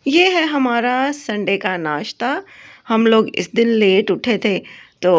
ये है हमारा संडे का नाश्ता। हम लोग इस दिन लेट उठे थे तो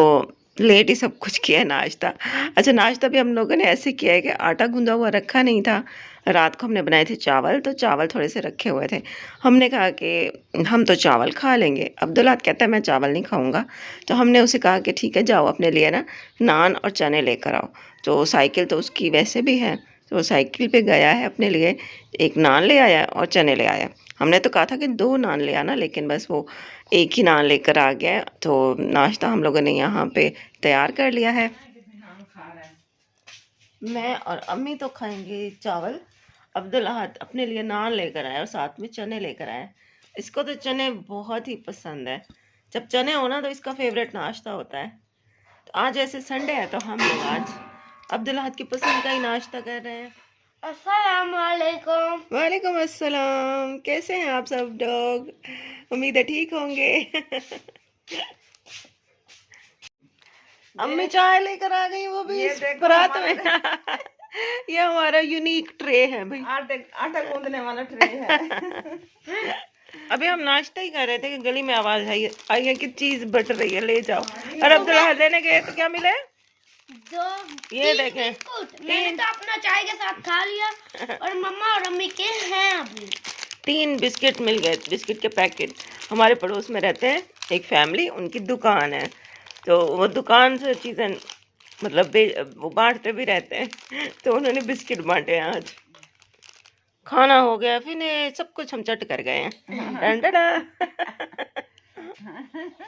लेट ही सब कुछ किया नाश्ता। अच्छा, नाश्ता भी हम लोगों ने ऐसे किया है कि आटा गूंदा हुआ रखा नहीं था। रात को हमने बनाए थे चावल, तो चावल थोड़े से रखे हुए थे। हमने कहा कि हम तो चावल खा लेंगे। अब्दुल्ला कहता है मैं चावल नहीं खाऊंगा। तो हमने उसे कहा कि ठीक है, जाओ अपने लिए ना नान और चने लेकर आओ। तो साइकिल तो उसकी वैसे भी है, तो वो साइकिल पे गया है, अपने लिए एक नान ले आया और चने ले आया। हमने तो कहा था कि 2 नान ले आना, लेकिन बस वो एक ही नान लेकर आ गया। तो नाश्ता हम लोगों ने यहाँ पे तैयार कर लिया है। मैं और अम्मी तो खाएंगे चावल। अब्दुल अहद अपने लिए नान लेकर आया और साथ में चने लेकर आया। इसको तो चने बहुत ही पसंद है। जब चने हो ना तो इसका फेवरेट नाश्ता होता है। तो आज ऐसे संडे है तो हम लोग आज अब्दुल अहद की पसंद का ही नाश्ता कर रहे हैं। अस्सलाम वालेकुम। वालेकुम अस्सलाम। कैसे हैं आप सब लोग? उम्मीद है ठीक होंगे। अम्मी चाय लेकर आ गई, वो भी बारात में। ये हमारा यूनिक ट्रे है भाई, आटा गूंदने वाला ट्रे है। अभी हम नाश्ता ही कर रहे थे कि गली में आवाज आई है कि चीज बट रही है, ले जाओ। और अब्दुल्ला लेने गए तो क्या मिले? ये देखें, मैंने तो अपना चाय के साथ खा लिया और मम्मा और अम्मी के हैं अभी 3 बिस्किट मिल गए, बिस्किट के पैकेट। हमारे पड़ोस में रहते हैं एक फैमिली, उनकी दुकान है, तो वो दुकान से चीज़ें मतलब वो बांटते भी रहते हैं। तो उन्होंने बिस्किट बांटे हैं आज। खाना हो गया फिर सब कुछ हम चट कर गए हैं।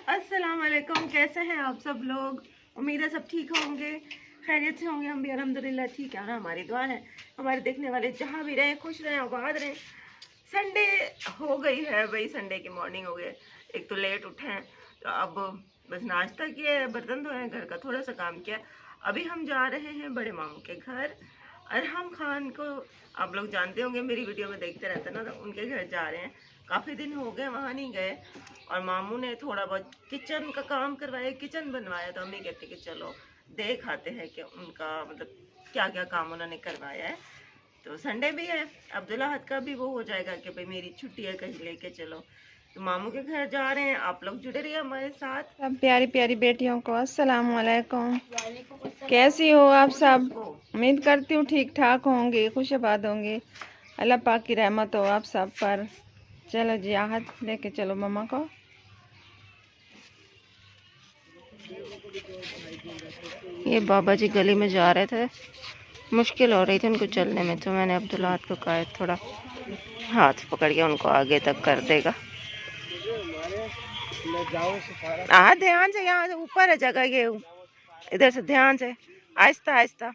अस्सलाम वालेकुम, कैसे हैं आप सब लोग? उम्मीद है सब ठीक होंगे, खैरियत से होंगे। हम भी अल्हम्दुलिल्लाह ठीक है, और हमारी दुआ है हमारे देखने वाले जहाँ भी रहें खुश रहें, आबाद रहें। संडे हो गई है भाई, संडे की मॉर्निंग हो गई। एक तो लेट उठे हैं, तो अब बस नाश्ता किया है, बर्तन धोए हैं, घर का थोड़ा सा काम किया। अभी हम जा रहे हैं बड़े मामू के घर। अरहम खान को आप लोग जानते होंगे, मेरी वीडियो में देखते रहते हैं ना, तो उनके घर जा रहे हैं। काफ़ी दिन हो गए वहाँ नहीं गए, और मामू ने थोड़ा बहुत किचन का काम करवाया, किचन बनवाया। तो अम्मी कहती कि चलो देख आते हैं कि उनका मतलब क्या क्या काम उन्होंने करवाया है। तो संडे भी है, अब्दुल्ला हद का भी वो हो जाएगा कि भाई मेरी छुट्टी है, कहीं लेके चलो। तो मामू के घर जा रहे हैं, आप लोग जुड़े रहिए हमारे साथ। सब प्यारी प्यारी बेटियों को अस्सलाम वालेकुम। कैसी हो आप सब? उम्मीद करती हूँ ठीक ठाक होंगे, खुशबाद होंगे। अल्लाह पाक की रहमत हो आप सब पर। चलो जी, आहत लेके चलो मम्मा को। ये बाबा जी गली में जा रहे थे, मुश्किल हो रही थी उनको चलने में, तो मैंने अब्दुल्ला को कहा थोड़ा हाथ पकड़ के उनको आगे तक कर देगा। ध्यान से, यहाँ से ऊपर है जगह, ये इधर से ध्यान से, आहिस्ता आहिस्ता।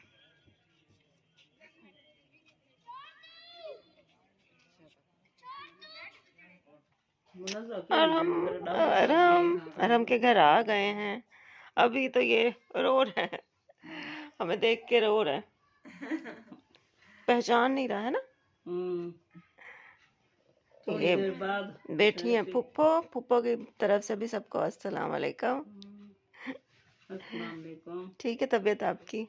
हम के घर आ गए हैं। अभी तो ये रो रहे हैं, हमें देख के रो रहे हैं, पहचान नहीं रहा है ना। ये बेटी है फुप्पो, फुप्पो की तरफ से भी सबको अस्सलाम वालेकुम। ठीक है तबीयत आपकी?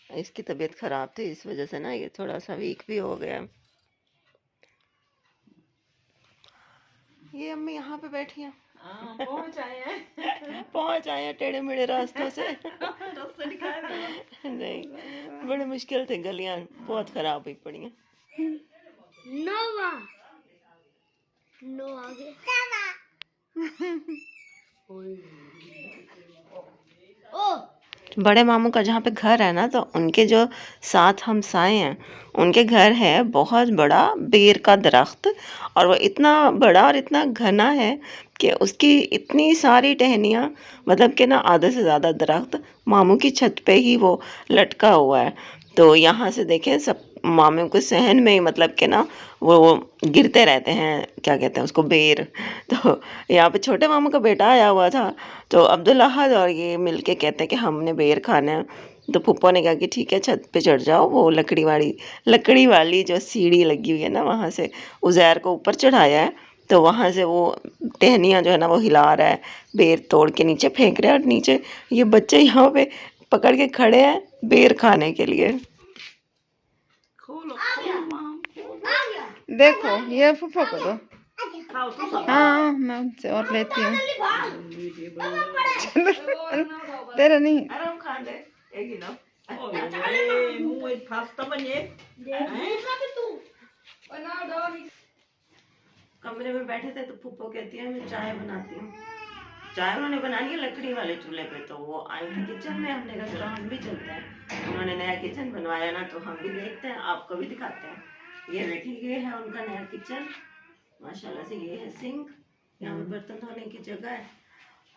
इसकी तबीयत खराब थी, इस वजह से ना ये थोड़ा सा वीक भी हो गया। ये अम्मी यहाँ पे बैठी हैं। पहुँच आए हैं टेढ़े मेढ़े रास्तों से। नहीं, बड़े मुश्किल थे, गलियाँ बहुत खराब हुई पड़ी हैं। नो आगे बड़े मामू का जहाँ पे घर है ना, तो उनके जो साथ हमसाए हैं, उनके घर है बहुत बड़ा बेर का दरख्त, और वो इतना बड़ा और इतना घना है कि उसकी इतनी सारी टहनियाँ, मतलब कि ना आधे से ज़्यादा दरख्त मामू की छत पे ही वो लटका हुआ है। तो यहाँ से देखें सब मामू के सहन में ही मतलब कि ना वो गिरते रहते हैं, क्या कहते हैं उसको, बेर। तो यहाँ पे छोटे मामू का बेटा आया हुआ था, तो अब्दुल अहद और ये मिलके कहते हैं कि हमने बेर खाना है। तो फूफो ने कहा कि ठीक है छत पे चढ़ जाओ, वो लकड़ी वाली जो सीढ़ी लगी हुई है ना, वहाँ से उज़ैर को ऊपर चढ़ाया है। तो वहाँ से वो टहनियाँ जो है ना वो हिला रहा है, बेर तोड़ के नीचे फेंक रहे हैं, और नीचे ये बच्चे यहाँ पे पकड़ के खड़े हैं बेर खाने के लिए। देखो ये फूफा को दो। खाओ तू सब। हाँ मैं उनसे और लेती हूँ। तेरा नहीं। आराम खा ले एक ही ना। कमरे में बैठे थे तो फूफो कहती है मैं चाय बनाती हूँ। चाय उन्होंने बनानी है लकड़ी वाले चूल्हे पे, तो वो आई थी किचन में, हमने कहा चलो हम भी चलते हैं। उन्होंने नया किचन बनवाया ना, तो हम भी देखते हैं, आपको भी दिखाते हैं। ये देखिए ये है उनका नया किचन माशाल्लाह से। ये है सिंक, यहाँ पे बर्तन धोने की जगह है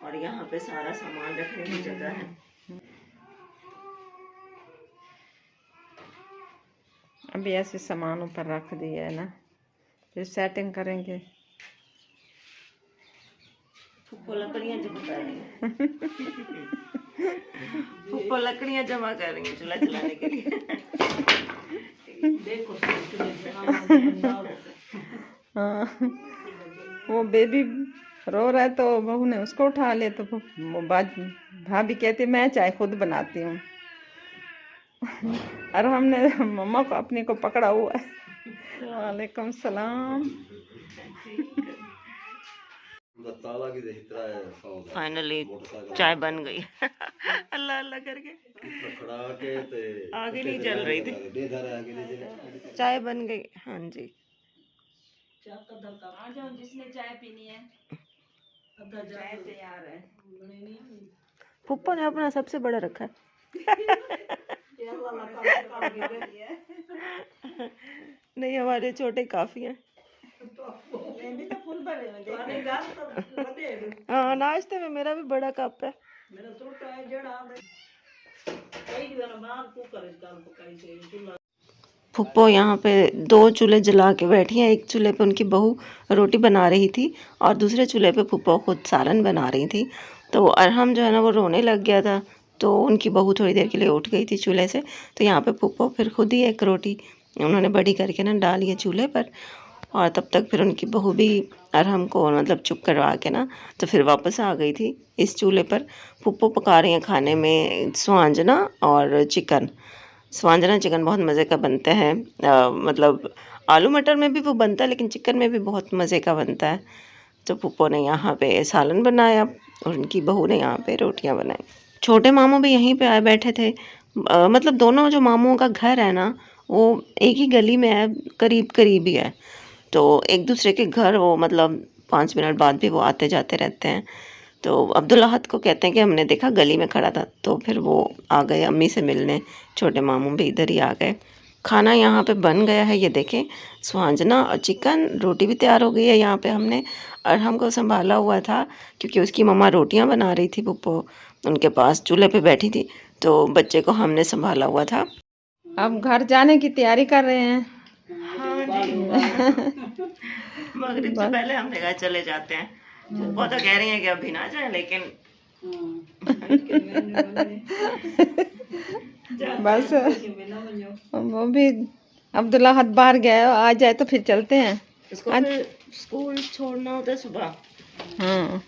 और यहाँ पे सारा सामान रखने की जगह है। अभी ऐसे सामान ऊपर रख दिया है ना, फिर सेटिंग करेंगे। फूफो लकड़ियाँ जमा कर रही है। फूफो लकड़ियाँ जमा कर रही है चूल्हा जलाने के लिए। देखो हाँ वो बेबी रो रहा है तो बहू ने उसको उठा लिया, तो वो भाभी कहती मैं चाय खुद बनाती हूँ। और हमने मम्मा को अपनी को पकड़ा हुआ है। वालेकुम सलाम। फाइनली चाय बन गई। अल्लाह अल्लाह करके आगे नहीं चल रही थी, चाय बन गई। हाँ जी आ जाओ जिसने चाय पीनी है, चाय तैयार है। फूफो ने अपना सबसे बड़ा रखा है। नहीं हमारे छोटे काफी हैं। हाँ नाश्ते में मेरा भी बड़ा कप है। फूफो यहाँ पे 2 चूल्हे जला के बैठी हैं। एक चूल्हे पे उनकी बहू रोटी बना रही थी और दूसरे चूल्हे पे फूफो खुद सालन बना रही थी। तो अरहम जो है ना वो रोने लग गया था, तो उनकी बहू थोड़ी देर के लिए उठ गई थी चूल्हे से। तो यहाँ पे फूफो फिर खुद ही एक रोटी उन्होंने बड़ी करके ना डाली है चूल्हे पर, और तब तक फिर उनकी बहू भी अरहम को मतलब चुप करवा के ना तो फिर वापस आ गई थी इस चूल्हे पर। फूफो पका रही हैं खाने में स्वांजना और चिकन। स्वांजना चिकन बहुत मज़े का बनता है। मतलब आलू मटर में भी वो बनता है, लेकिन चिकन में भी बहुत मज़े का बनता है। तो फूफो ने यहाँ पे सालन बनाया और उनकी बहू ने यहाँ पे रोटियाँ बनाई। छोटे मामू भी यहीं पे आए बैठे थे। मतलब दोनों जो मामुओं का घर है ना वो एक ही गली में है, करीब करीब ही है। तो एक दूसरे के घर वो मतलब 5 मिनट बाद भी वो आते जाते रहते हैं। तो अब्दुल अहद को कहते हैं कि हमने देखा गली में खड़ा था, तो फिर वो आ गए अम्मी से मिलने। छोटे मामू भी इधर ही आ गए। खाना यहाँ पे बन गया है, ये देखें स्वांजना और चिकन। रोटी भी तैयार हो गई है। यहाँ पे हमने अरहम को संभाला हुआ था क्योंकि उसकी मम्मा रोटियाँ बना रही थी, पप्पो उनके पास चूल्हे पे बैठी थी, तो बच्चे को हमने संभाला हुआ था। अब घर जाने की तैयारी कर रहे हैं। हाँ जी मगरिब से पहले हमने कहा चले जाते हैं। वो तो कह रही हैं कि अभी ना जाए, लेकिन बस वो भी अब्दुल्ला हद बाहर गया, आ जाए तो फिर चलते हैं। इसको फिर स्कूल छोड़ना होता है सुबह। हाँ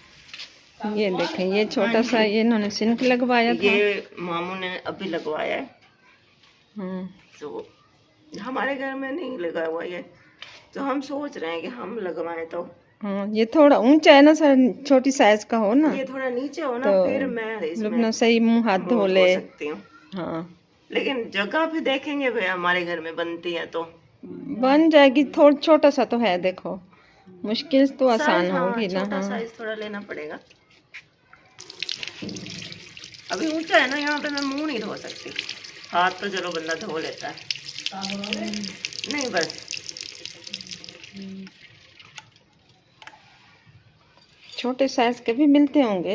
ये देखें ये छोटा सा ये इन्होंने सिंक लगवाया था। ये मामू ने अभी लगवाया है। तो हमारे घर में नहीं लगा हुआ ये, तो हम सोच रहे हैं कि हम लगवाएं। तो हाँ ये थोड़ा ऊंचा है ना सर, छोटी साइज का हो ना, ये थोड़ा नीचे हो ना, तो फिर मैं इसमें सही मुंह हाथ धो ले सकती हूँ। हाँ लेकिन जगह भी देखेंगे भाई, हमारे घर में बनती है तो बन जाएगी। थोड़ा छोटा सा तो है, देखो मुश्किल तो आसान होगी ना। छोटा साइज थोड़ा लेना पड़ेगा। अभी ऊंचा है ना, यहाँ पे मैं मुंह नहीं धो सकती। हाथ तो चलो बंदा धो लेता है, नहीं बस छोटे साइज के भी मिलते होंगे।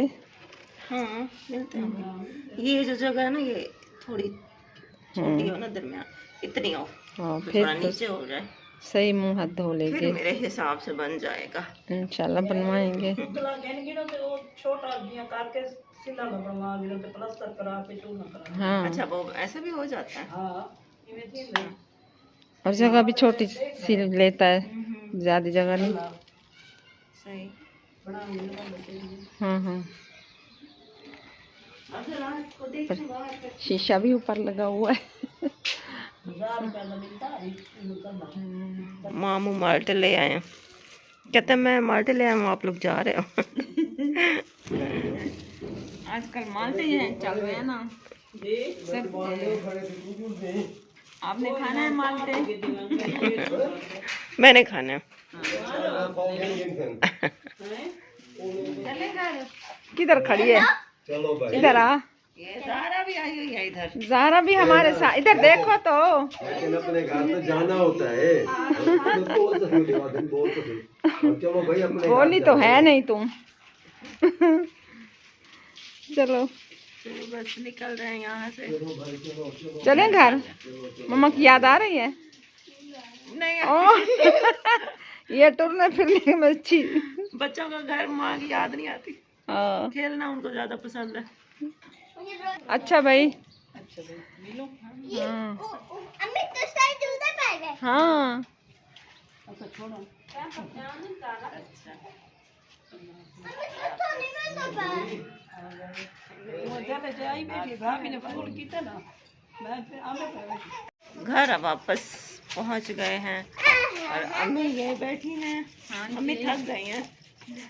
हाँ मिलते हैं। ये जो जगह है ना ये थोड़ी छोटी हो ना, दरमियान इतनी हो, हाँ तो फिर थोड़ा तो नीचे हो जाए, सही मुंह हाथ धो फिर लेंगे। मेरे हिसाब से बन जाएगा इंशाल्लाह बनवाएंगे। हाँ अच्छा वो ऐसा भी हो जाता है। और जगह भी छोटी सी लेता है, ज्यादा जगह नहीं। सही। हाँ हाँ शीशा भी ऊपर लगा हुआ है। मामू माल्टे ले आए हैं। कहते हैं मैं माल्टे ले आया हूँ, आप लोग जा रहे हो। आजकल माल्टे हैं चल रहे हैं ना सब। आपने खाना है माल्टे? मैंने खाना है। किधर खड़ी है? इधर आ। ज़ारा भी आई हुई है इधर। ज़ारा भी हमारे साथ, इधर देखो तो। लेकिन अपने घर तो जाना होता है। चलो भाई अपने बोली तो है नहीं तुम। चलो बस निकल रहे हैं यहाँ से। चलें घर। मम्मा की याद आ रही है? नहीं, ये टुरने फिरने में अच्छी। बच्चों का घर माँ की याद नहीं आती। हाँ। खेलना उनको ज्यादा पसंद है। अच्छा भाई। मिलो। अम्मी तो साइड उधर बैठ गए। हाँ अच्छा छोड़ो। घर वापस पहुंच गए हैं और अम्मी ये बैठी हैं। अम्मी थक गई हैं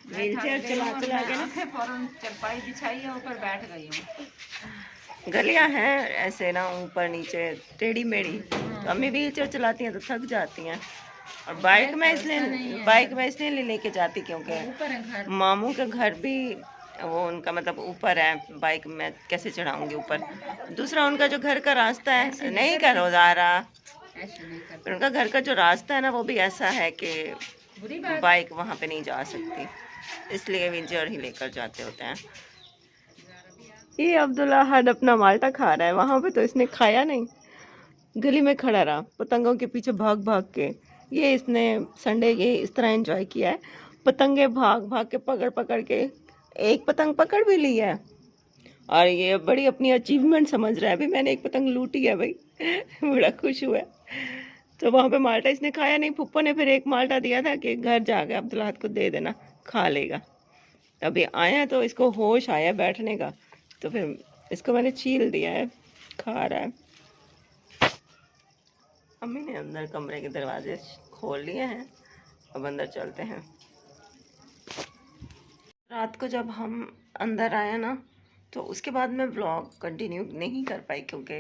व्हील चेयर चला चला के ना। फौरन चरपाई बिछाई है, ऊपर बैठ गई हूँ। गलियां हैं ऐसे ना ऊपर नीचे टेढ़ी मेढ़ी, तो अम्मी व्हील चेयर चलाती हैं तो थक जाती हैं। और बाइक में इसलिए ले लेके जाती क्योंकि मामू का घर भी वो उनका मतलब ऊपर है, बाइक में कैसे चढ़ाऊंगी ऊपर। दूसरा उनका जो घर का रास्ता है, नहीं करो ज़ारा, उनका घर का जो रास्ता है ना वो भी ऐसा है कि बाइक वहाँ पे नहीं जा सकती, इसलिए व्हील चेयर ही लेकर जाते होते हैं। ये अब्दुल्ला हद अपना माल्टा खा रहा है, वहाँ पे तो इसने खाया नहीं, गली में खड़ा रहा पतंगों के पीछे भाग भाग के। ये इसने संडे के इस तरह एंजॉय किया है, पतंगे भाग भाग के पकड़ पकड़ के एक पतंग पकड़ भी ली है और ये बड़ी अपनी अचीवमेंट समझ रहा है। अभी मैंने एक पतंग लूटी है भाई। बड़ा खुश हुआ है। तो वहाँ पे माल्टा इसने खाया नहीं, फुप्पो ने फिर एक माल्टा दिया था कि घर जाके अब्दुल्ला को दे देना, खा लेगा। अभी आया तो इसको होश आया बैठने का, तो फिर इसको मैंने छील दिया है, खा रहा है। अम्मी ने अंदर कमरे के दरवाजे खोल लिए हैं, अब अंदर चलते हैं। रात को जब हम अंदर आए ना तो उसके बाद मैं व्लॉग कंटिन्यू नहीं कर पाई क्योंकि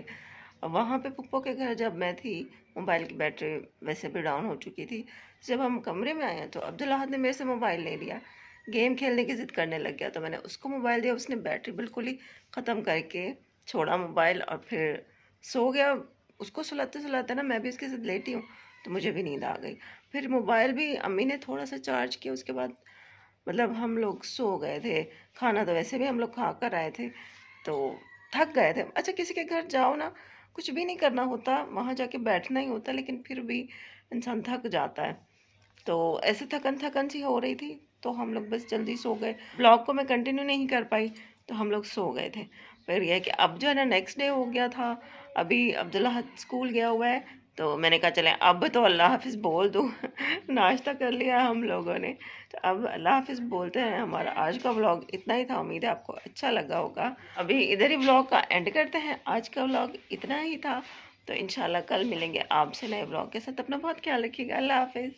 वहाँ पे पुप्पो के घर जब मैं थी मोबाइल की बैटरी वैसे भी डाउन हो चुकी थी। जब हम कमरे में आए तो अब्दुल्ला ने मेरे से मोबाइल ले लिया, गेम खेलने की ज़िद करने लग गया, तो मैंने उसको मोबाइल दिया, उसने बैटरी बिल्कुल ही ख़त्म करके छोड़ा मोबाइल और फिर सो गया। उसको सुलाते सुलाते ना मैं भी उसके साथ लेटी हूँ तो मुझे भी नींद आ गई। फिर मोबाइल भी अम्मी ने थोड़ा सा चार्ज किया, उसके बाद मतलब हम लोग सो गए थे। खाना तो वैसे भी हम लोग खा कर आए थे तो थक गए थे। अच्छा किसी के घर जाओ ना, कुछ भी नहीं करना होता, वहाँ जाके बैठना ही होता, लेकिन फिर भी इंसान थक जाता है। तो ऐसे थकन थकन सी हो रही थी तो हम लोग बस जल्दी सो गए। ब्लॉग को मैं कंटिन्यू नहीं कर पाई तो हम लोग सो गए थे। फिर यह कि अब जो है ना नेक्स्ट डे हो गया था, अभी अब्दुल्ला स्कूल गया हुआ है तो मैंने कहा चले अब तो अल्लाह हाफिज़ बोल दूँ। नाश्ता कर लिया हम लोगों ने तो अब अल्लाह हाफिज़ बोलते हैं। हमारा आज का व्लॉग इतना ही था, उम्मीद है आपको अच्छा लगा होगा। अभी इधर ही व्लॉग का एंड करते हैं। आज का व्लॉग इतना ही था, तो इंशाल्लाह कल मिलेंगे आपसे नए व्लॉग के साथ। अपना बहुत ख्याल रखिएगा। अल्लाह हाफिज़।